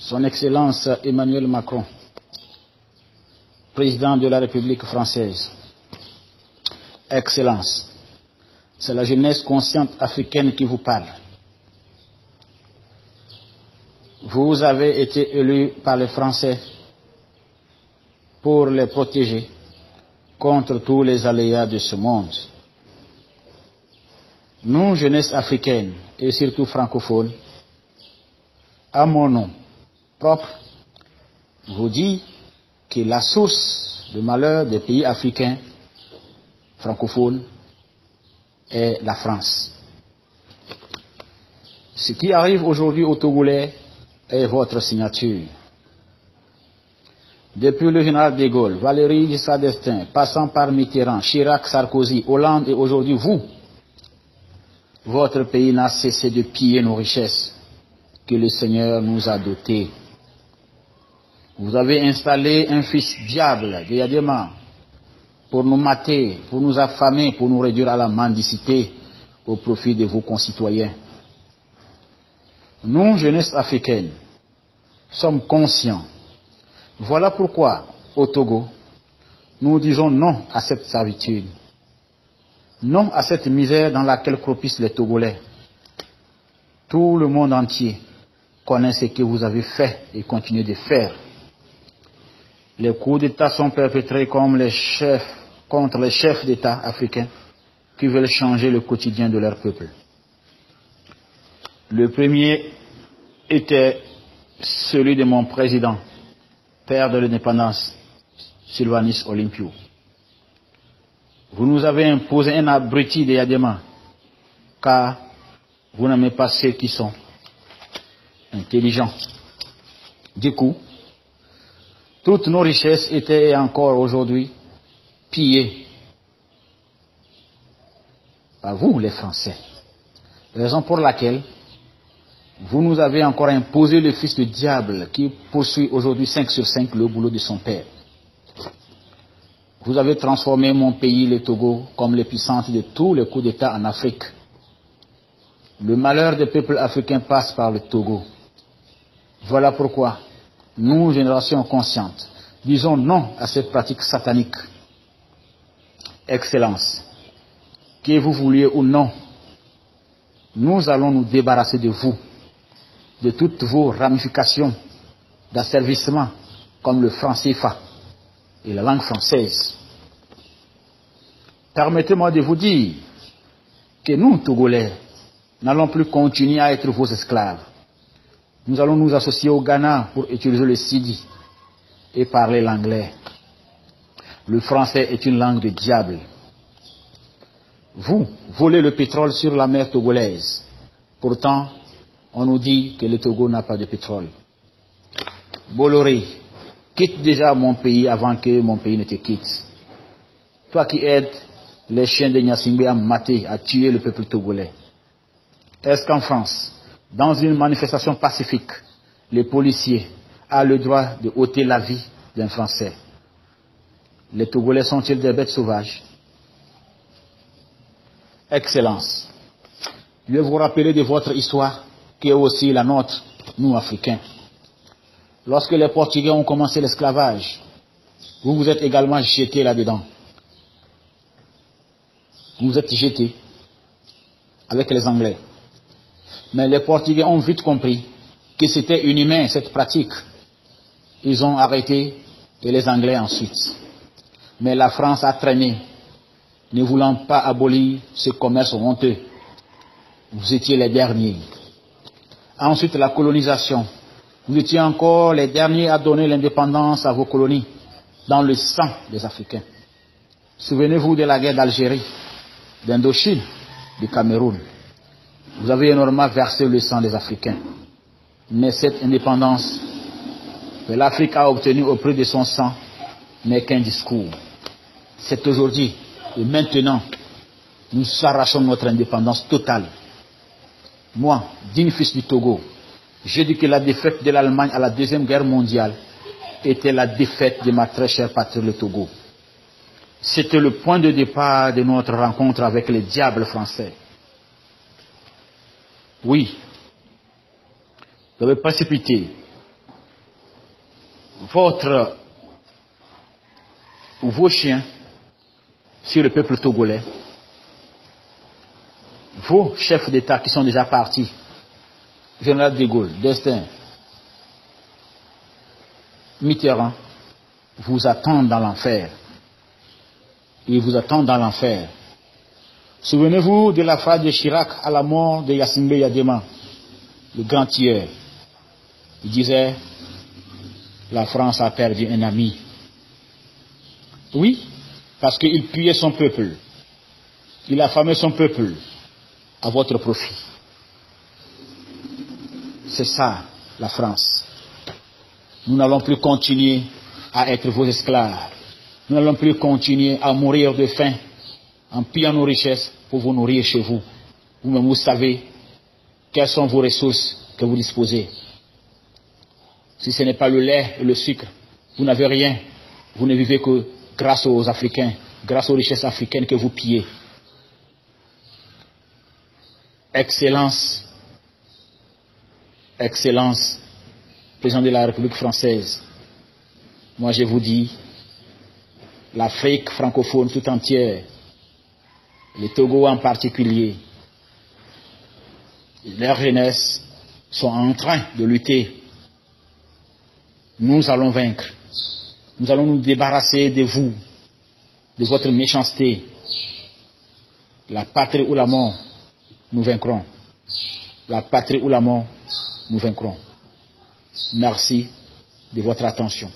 Son Excellence Emmanuel Macron, président de la République française. Excellence, c'est la jeunesse consciente africaine qui vous parle. Vous avez été élu par les Français pour les protéger contre tous les aléas de ce monde. Nous, jeunesse africaine et surtout francophone, à mon nom propre, vous dis que la source de malheur des pays africains francophones est la France. Ce qui arrive aujourd'hui aux Togolais est votre signature. Depuis le général de Gaulle, Valéry Giscard d'Estaing, passant par Mitterrand, Chirac, Sarkozy, Hollande et aujourd'hui vous, votre pays n'a cessé de piller nos richesses que le Seigneur nous a dotées. Vous avez installé un fils diable de Yadema pour nous mater, pour nous affamer, pour nous réduire à la mendicité au profit de vos concitoyens. Nous, jeunesse africaine, sommes conscients. Voilà pourquoi, au Togo, nous disons non à cette servitude, non à cette misère dans laquelle croupissent les Togolais. Tout le monde entier connaît ce que vous avez fait et continuez de faire. Les coups d'État sont perpétrés contre les chefs d'État africains qui veulent changer le quotidien de leur peuple. Le premier était celui de mon président, père de l'indépendance, Sylvanus Olympio. Vous nous avez imposé un abruti de Yadema, car vous n'aimez pas ceux qui sont intelligents. Du coup, toutes nos richesses étaient encore aujourd'hui pillées par vous, les Français. Raison pour laquelle vous nous avez encore imposé le fils du diable qui poursuit aujourd'hui 5 sur 5 le boulot de son père. Vous avez transformé mon pays, le Togo, comme l'épicentre de tous les coups d'État en Afrique. Le malheur des peuples africains passe par le Togo. Voilà pourquoi nous, génération consciente, disons non à cette pratique satanique. Excellence, que vous vouliez ou non, nous allons nous débarrasser de vous, de toutes vos ramifications d'asservissement comme le franc CFA et la langue française. Permettez-moi de vous dire que nous, Togolais, n'allons plus continuer à être vos esclaves. Nous allons nous associer au Ghana pour utiliser le Sidi et parler l'anglais. Le français est une langue de diable. Vous volez le pétrole sur la mer togolaise. Pourtant, on nous dit que le Togo n'a pas de pétrole. Bolloré, quitte déjà mon pays avant que mon pays ne te quitte. Toi qui aides les chiens de Gnassingbé à mater, à tuer le peuple togolais. Est-ce qu'en France, dans une manifestation pacifique, les policiers ont le droit de ôter la vie d'un Français? Les Togolais sont-ils des bêtes sauvages? Excellence, je vais vous rappeler de votre histoire, qui est aussi la nôtre, nous Africains. Lorsque les Portugais ont commencé l'esclavage, vous vous êtes également jetés là-dedans. Vous vous êtes jetés avec les Anglais. Mais les Portugais ont vite compris que c'était inhumain cette pratique. Ils ont arrêté et les Anglais ensuite. Mais la France a traîné, ne voulant pas abolir ce commerce honteux. Vous étiez les derniers. Ensuite, la colonisation. Vous étiez encore les derniers à donner l'indépendance à vos colonies, dans le sang des Africains. Souvenez-vous de la guerre d'Algérie, d'Indochine, du Cameroun. Vous avez énormément versé le sang des Africains. Mais cette indépendance que l'Afrique a obtenue au prix de son sang n'est qu'un discours. C'est aujourd'hui et maintenant, nous arrachons notre indépendance totale. Moi, digne fils du Togo, je dis que la défaite de l'Allemagne à la Deuxième Guerre mondiale était la défaite de ma très chère patrie, le Togo. C'était le point de départ de notre rencontre avec les diables français. Oui, vous avez précipité vos chiens sur le peuple togolais, vos chefs d'État qui sont déjà partis, Général de Gaulle, d'Estaing, Mitterrand, vous attendent dans l'enfer. Ils vous attendent dans l'enfer. Souvenez-vous de la phrase de Chirac à la mort de Yacine Yadema, le grand tueur. Il disait, la France a perdu un ami. Oui, parce qu'il pillait son peuple. Il affamait son peuple à votre profit. C'est ça, la France. Nous n'allons plus continuer à être vos esclaves. Nous n'allons plus continuer à mourir de faim en pillant nos richesses pour vous nourrir chez vous. Vous-même, vous savez quelles sont vos ressources que vous disposez. Si ce n'est pas le lait et le sucre, vous n'avez rien. Vous ne vivez que grâce aux Africains, grâce aux richesses africaines que vous pillez. Excellence, Excellence, président de la République française, moi je vous dis, l'Afrique francophone tout entière, les Togo en particulier, leur jeunesse sont en train de lutter. Nous allons vaincre. Nous allons nous débarrasser de vous, de votre méchanceté. La patrie ou la mort, nous vaincrons. La patrie ou la mort, nous vaincrons. Merci de votre attention.